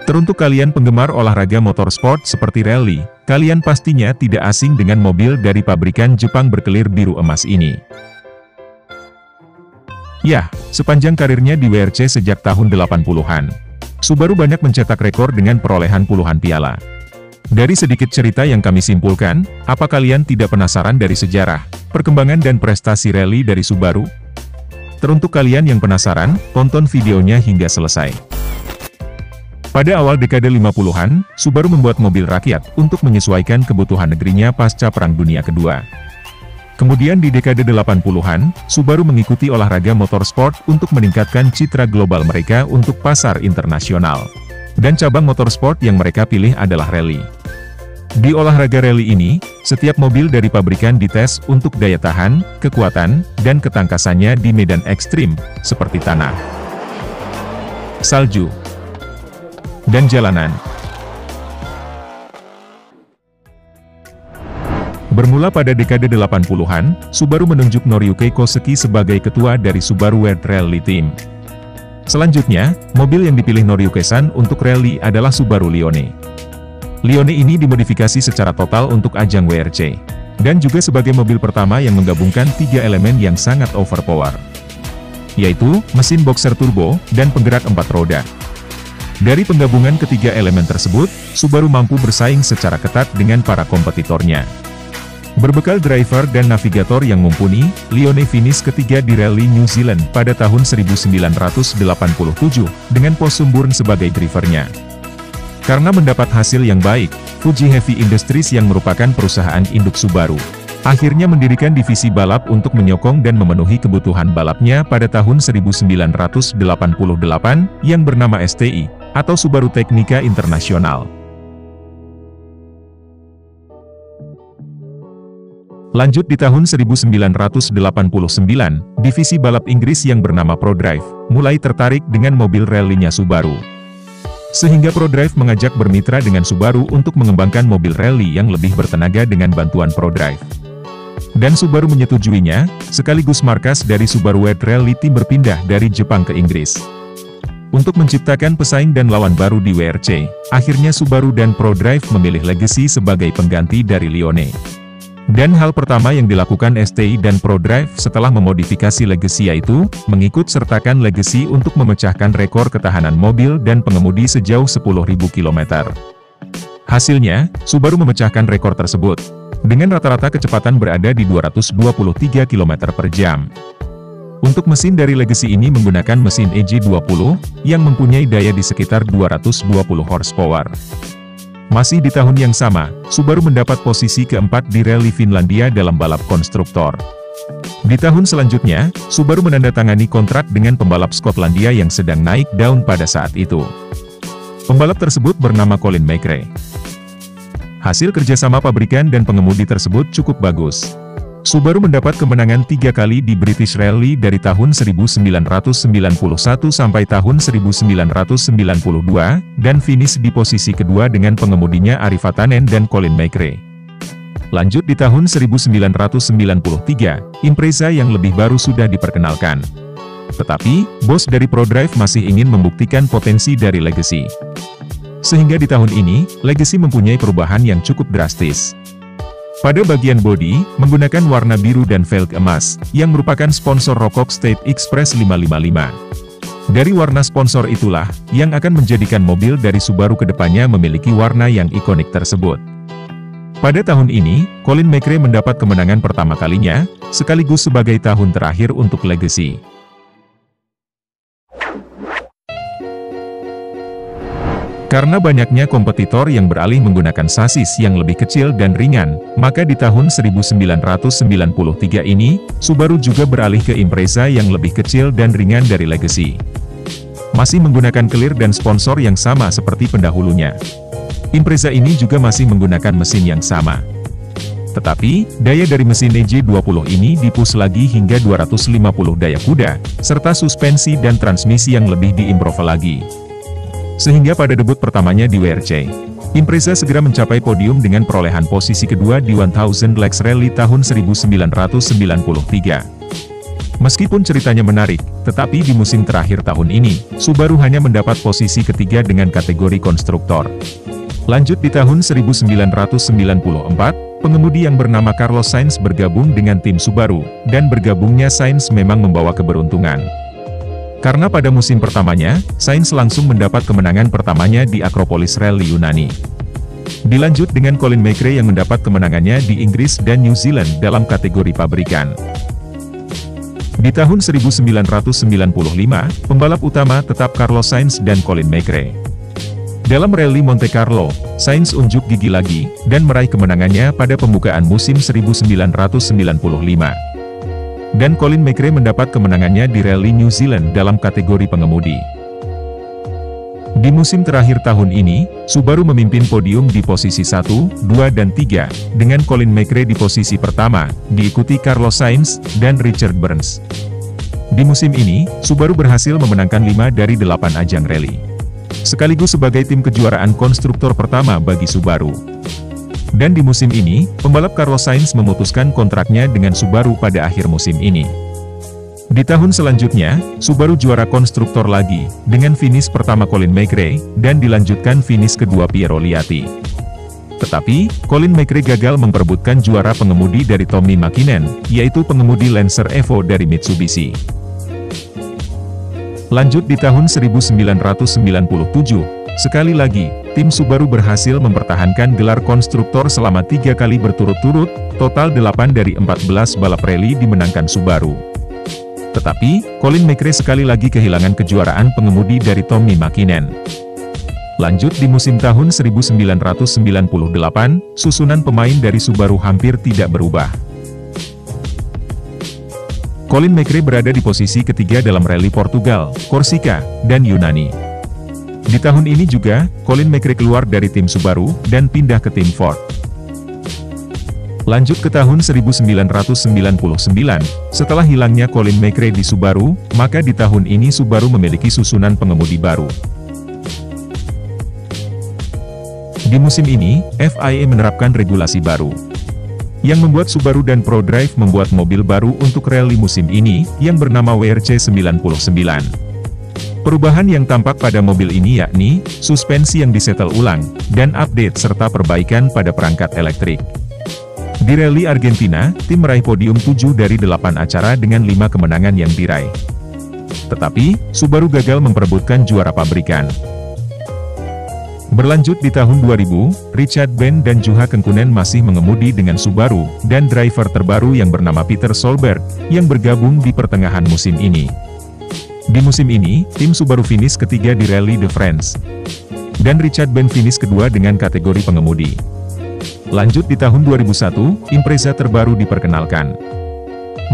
Teruntuk kalian penggemar olahraga motorsport seperti rally, kalian pastinya tidak asing dengan mobil dari pabrikan Jepang berkelir biru emas ini. Ya, sepanjang karirnya di WRC sejak tahun 80-an, Subaru banyak mencetak rekor dengan perolehan puluhan piala. Dari sedikit cerita yang kami simpulkan, apa kalian tidak penasaran dari sejarah, perkembangan dan prestasi rally dari Subaru? Teruntuk kalian yang penasaran, tonton videonya hingga selesai. Pada awal dekade 50-an, Subaru membuat mobil rakyat untuk menyesuaikan kebutuhan negerinya pasca Perang Dunia Kedua. Kemudian di dekade 80-an, Subaru mengikuti olahraga motorsport untuk meningkatkan citra global mereka untuk pasar internasional. Dan cabang motorsport yang mereka pilih adalah rally. Di olahraga rally ini, setiap mobil dari pabrikan dites untuk daya tahan, kekuatan, dan ketangkasannya di medan ekstrim, seperti tanah, salju, dan jalanan. Bermula pada dekade 80-an, Subaru menunjuk Noriyuki Koseki sebagai ketua dari Subaru World Rally Team. Selanjutnya, mobil yang dipilih Noriyuki-san untuk rally adalah Subaru Lione. Lione ini dimodifikasi secara total untuk ajang WRC, dan juga sebagai mobil pertama yang menggabungkan 3 elemen yang sangat overpower, yaitu mesin boxer turbo dan penggerak 4 roda. Dari penggabungan ketiga elemen tersebut, Subaru mampu bersaing secara ketat dengan para kompetitornya. Berbekal driver dan navigator yang mumpuni, Lione finish ketiga di Rally New Zealand pada tahun 1987, dengan Possumbourne sebagai drivernya. Karena mendapat hasil yang baik, Fuji Heavy Industries yang merupakan perusahaan induk Subaru, akhirnya mendirikan divisi balap untuk menyokong dan memenuhi kebutuhan balapnya pada tahun 1988, yang bernama STI, atau Subaru Teknika Internasional. Lanjut di tahun 1989, divisi balap Inggris yang bernama ProDrive, mulai tertarik dengan mobil rally-nya Subaru. Sehingga ProDrive mengajak bermitra dengan Subaru untuk mengembangkan mobil rally yang lebih bertenaga dengan bantuan ProDrive. Dan Subaru menyetujuinya, sekaligus markas dari Subaru World Rally Team berpindah dari Jepang ke Inggris. Untuk menciptakan pesaing dan lawan baru di WRC, akhirnya Subaru dan ProDrive memilih Legacy sebagai pengganti dari Lione. Dan hal pertama yang dilakukan STI dan ProDrive setelah memodifikasi Legacy yaitu, mengikut sertakan Legacy untuk memecahkan rekor ketahanan mobil dan pengemudi sejauh 10.000 km. Hasilnya, Subaru memecahkan rekor tersebut, dengan rata-rata kecepatan berada di 223 km per jam. Untuk mesin dari Legacy ini menggunakan mesin EJ20, yang mempunyai daya di sekitar 220 horsepower. Masih di tahun yang sama, Subaru mendapat posisi keempat di Rally Finlandia dalam balap konstruktor. Di tahun selanjutnya, Subaru menandatangani kontrak dengan pembalap Skotlandia yang sedang naik daun pada saat itu. Pembalap tersebut bernama Colin McRae. Hasil kerjasama pabrikan dan pengemudi tersebut cukup bagus. Subaru mendapat kemenangan 3 kali di British Rally dari tahun 1991 sampai tahun 1992, dan finish di posisi kedua dengan pengemudinya Ari Vatanen dan Colin McRae. Lanjut di tahun 1993, Impreza yang lebih baru sudah diperkenalkan. Tetapi, bos dari ProDrive masih ingin membuktikan potensi dari Legacy. Sehingga di tahun ini, Legacy mempunyai perubahan yang cukup drastis. Pada bagian bodi, menggunakan warna biru dan velg emas, yang merupakan sponsor rokok State Express 555. Dari warna sponsor itulah, yang akan menjadikan mobil dari Subaru kedepannya memiliki warna yang ikonik tersebut. Pada tahun ini, Colin McRae mendapat kemenangan pertama kalinya, sekaligus sebagai tahun terakhir untuk Legacy. Karena banyaknya kompetitor yang beralih menggunakan sasis yang lebih kecil dan ringan, maka di tahun 1993 ini, Subaru juga beralih ke Impreza yang lebih kecil dan ringan dari Legacy. Masih menggunakan clear dan sponsor yang sama seperti pendahulunya. Impreza ini juga masih menggunakan mesin yang sama. Tetapi, daya dari mesin EJ20 ini dipus lagi hingga 250 daya kuda, serta suspensi dan transmisi yang lebih diimprove lagi. Sehingga pada debut pertamanya di WRC, Impreza segera mencapai podium dengan perolehan posisi kedua di 1000 Legs Rally tahun 1993. Meskipun ceritanya menarik, tetapi di musim terakhir tahun ini, Subaru hanya mendapat posisi ketiga dengan kategori konstruktor. Lanjut di tahun 1994, pengemudi yang bernama Carlos Sainz bergabung dengan tim Subaru, dan bergabungnya Sainz memang membawa keberuntungan. Karena pada musim pertamanya, Sainz langsung mendapat kemenangan pertamanya di Acropolis Rally Yunani. Dilanjut dengan Colin McRae yang mendapat kemenangannya di Inggris dan New Zealand dalam kategori pabrikan. Di tahun 1995, pembalap utama tetap Carlos Sainz dan Colin McRae. Dalam rally Monte Carlo, Sainz unjuk gigi lagi, dan meraih kemenangannya pada pembukaan musim 1995. Dan Colin McRae mendapat kemenangannya di rally New Zealand dalam kategori pengemudi. Di musim terakhir tahun ini, Subaru memimpin podium di posisi 1, 2 dan 3, dengan Colin McRae di posisi pertama, diikuti Carlos Sainz dan Richard Burns. Di musim ini, Subaru berhasil memenangkan 5 dari 8 ajang rally. Sekaligus sebagai tim kejuaraan konstruktor pertama bagi Subaru. Dan di musim ini, pembalap Carlos Sainz memutuskan kontraknya dengan Subaru pada akhir musim ini. Di tahun selanjutnya, Subaru juara konstruktor lagi, dengan finish pertama Colin McRae, dan dilanjutkan finish kedua Piero Liatti. Tetapi, Colin McRae gagal memperebutkan juara pengemudi dari Tommi Mäkinen, yaitu pengemudi Lancer Evo dari Mitsubishi. Lanjut di tahun 1997, sekali lagi, tim Subaru berhasil mempertahankan gelar konstruktor selama 3 kali berturut-turut, total 8 dari 14 balap rally dimenangkan Subaru. Tetapi, Colin McRae sekali lagi kehilangan kejuaraan pengemudi dari Tommi Mäkinen. Lanjut di musim tahun 1998, susunan pemain dari Subaru hampir tidak berubah. Colin McRae berada di posisi ketiga dalam rally Portugal, Korsika, dan Yunani. Di tahun ini juga, Colin McRae keluar dari tim Subaru, dan pindah ke tim Ford. Lanjut ke tahun 1999, setelah hilangnya Colin McRae di Subaru, maka di tahun ini Subaru memiliki susunan pengemudi baru. Di musim ini, FIA menerapkan regulasi baru, yang membuat Subaru dan ProDrive membuat mobil baru untuk rally musim ini, yang bernama WRC 99. Perubahan yang tampak pada mobil ini yakni, suspensi yang disetel ulang, dan update serta perbaikan pada perangkat elektrik. Di rally Argentina, tim meraih podium 7 dari 8 acara dengan 5 kemenangan yang diraih. Tetapi, Subaru gagal memperebutkan juara pabrikan. Berlanjut di tahun 2000, Richard Ben dan Juha Kekkonen masih mengemudi dengan Subaru, dan driver terbaru yang bernama Peter Solberg, yang bergabung di pertengahan musim ini. Di musim ini, tim Subaru finish ketiga di Rally de France. Dan Richard Ben finish kedua dengan kategori pengemudi. Lanjut di tahun 2001, Impreza terbaru diperkenalkan.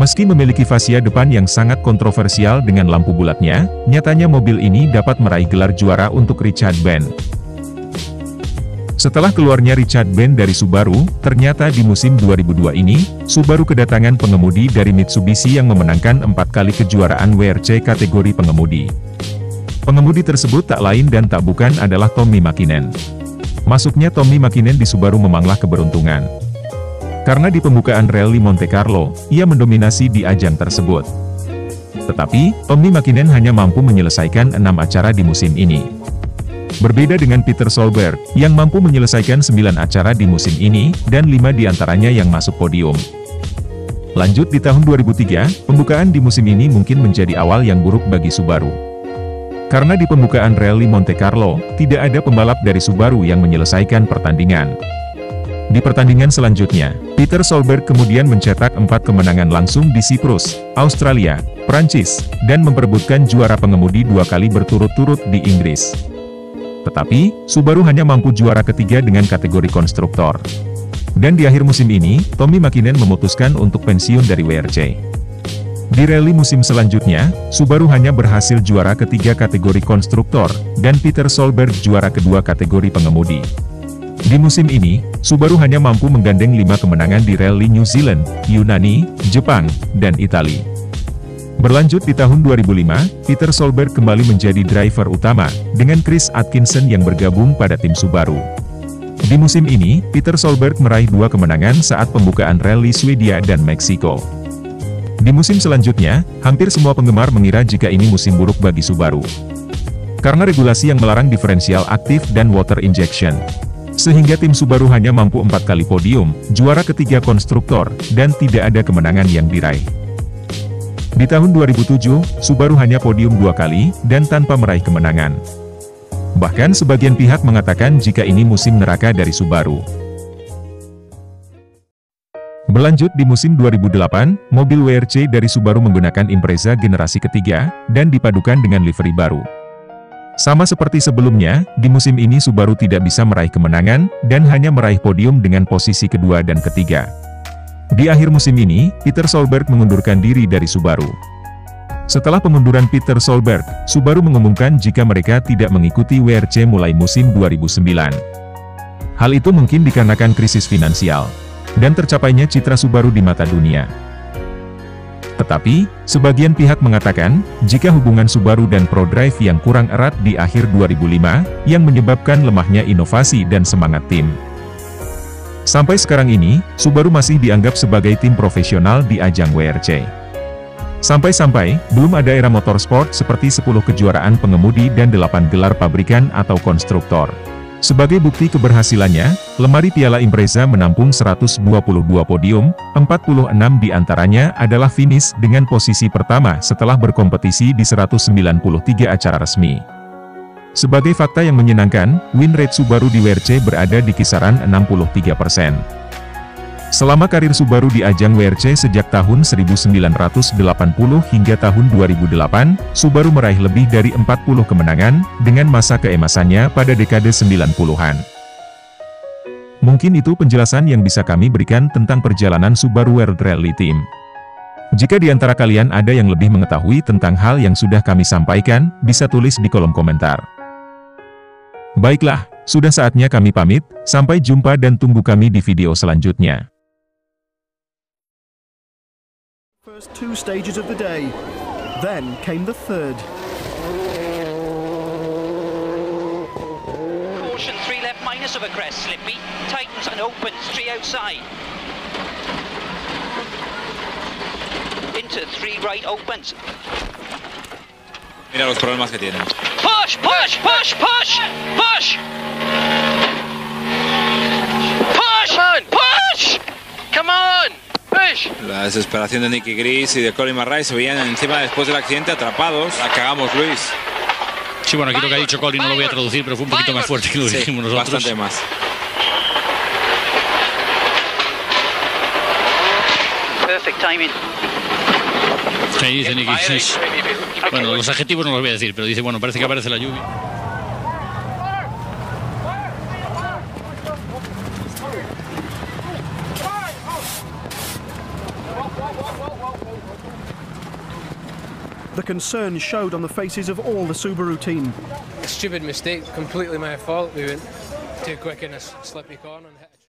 Meski memiliki fascia depan yang sangat kontroversial dengan lampu bulatnya, nyatanya mobil ini dapat meraih gelar juara untuk Richard Ben. Setelah keluarnya Richard Ben dari Subaru, ternyata di musim 2002 ini, Subaru kedatangan pengemudi dari Mitsubishi yang memenangkan 4 kali kejuaraan WRC kategori pengemudi. Pengemudi tersebut tak lain dan tak bukan adalah Tommi Mäkinen. Masuknya Tommi Mäkinen di Subaru memanglah keberuntungan. Karena di pembukaan rally Monte Carlo, ia mendominasi di ajang tersebut. Tetapi, Tommi Mäkinen hanya mampu menyelesaikan 6 acara di musim ini. Berbeda dengan Peter Solberg, yang mampu menyelesaikan 9 acara di musim ini, dan 5 diantaranya yang masuk podium. Lanjut di tahun 2003, pembukaan di musim ini mungkin menjadi awal yang buruk bagi Subaru. Karena di pembukaan rally Monte Carlo, tidak ada pembalap dari Subaru yang menyelesaikan pertandingan. Di pertandingan selanjutnya, Peter Solberg kemudian mencetak 4 kemenangan langsung di Siprus, Australia, Prancis, dan memperebutkan juara pengemudi 2 kali berturut-turut di Inggris. Tetapi, Subaru hanya mampu juara ketiga dengan kategori konstruktor. Dan di akhir musim ini, Tommi Mäkinen memutuskan untuk pensiun dari WRC. Di rally musim selanjutnya, Subaru hanya berhasil juara ketiga kategori konstruktor, dan Peter Solberg juara kedua kategori pengemudi. Di musim ini, Subaru hanya mampu menggandeng 5 kemenangan di rally New Zealand, Yunani, Jepang, dan Italia. Berlanjut di tahun 2005, Peter Solberg kembali menjadi driver utama, dengan Chris Atkinson yang bergabung pada tim Subaru. Di musim ini, Peter Solberg meraih 2 kemenangan saat pembukaan rally Swedia dan Meksiko. Di musim selanjutnya, hampir semua penggemar mengira jika ini musim buruk bagi Subaru. Karena regulasi yang melarang diferensial aktif dan water injection. Sehingga tim Subaru hanya mampu 4 kali podium, juara ketiga konstruktor, dan tidak ada kemenangan yang diraih. Di tahun 2007, Subaru hanya podium 2 kali, dan tanpa meraih kemenangan. Bahkan sebagian pihak mengatakan jika ini musim neraka dari Subaru. Berlanjut di musim 2008, mobil WRC dari Subaru menggunakan Impreza generasi ketiga, dan dipadukan dengan livery baru. Sama seperti sebelumnya, di musim ini Subaru tidak bisa meraih kemenangan, dan hanya meraih podium dengan posisi kedua dan ketiga. Di akhir musim ini, Peter Solberg mengundurkan diri dari Subaru. Setelah pengunduran Peter Solberg, Subaru mengumumkan jika mereka tidak mengikuti WRC mulai musim 2009. Hal itu mungkin dikarenakan krisis finansial dan tercapainya citra Subaru di mata dunia. Tetapi, sebagian pihak mengatakan, jika hubungan Subaru dan ProDrive yang kurang erat di akhir 2005, yang menyebabkan lemahnya inovasi dan semangat tim. Sampai sekarang ini, Subaru masih dianggap sebagai tim profesional di ajang WRC. Sampai-sampai, belum ada era motorsport seperti 10 kejuaraan pengemudi dan 8 gelar pabrikan atau konstruktor. Sebagai bukti keberhasilannya, lemari Piala Impreza menampung 122 podium, 46 diantaranya adalah finish dengan posisi pertama setelah berkompetisi di 193 acara resmi. Sebagai fakta yang menyenangkan, win rate Subaru di WRC berada di kisaran 63%. Selama karir Subaru di ajang WRC sejak tahun 1980 hingga tahun 2008, Subaru meraih lebih dari 40 kemenangan, dengan masa keemasannya pada dekade 90-an. Mungkin itu penjelasan yang bisa kami berikan tentang perjalanan Subaru World Rally Team. Jika di antara kalian ada yang lebih mengetahui tentang hal yang sudah kami sampaikan, bisa tulis di kolom komentar. Baiklah, sudah saatnya kami pamit, sampai jumpa dan tunggu kami di video selanjutnya. First 2 stages of the day, then came the third. Caution 3 left minus of a crest, slippy, tightens and opens 3 outside. Into 3 right opens. Mira los problemas que tienen. Push, push, push, push, push. Push, come on, push. Come on. La desesperación de Nicky Gris y de Colin McRae se veían encima después del accidente atrapados. La cagamos, Luis. Sí, bueno, aquí lo que ha dicho Colin no lo voy a traducir, pero fue un poquito más fuerte que lo dijimos nosotros. Bastante más. Perfect timing. Sí, dice Nicky Gris. Bueno, los adjetivos no los voy a decir, pero dice, bueno, parece que aparece la lluvia. The concern showed on the faces of all the Subaru team. A stupid mistake, completely my fault. We went too quick in a slippy corner.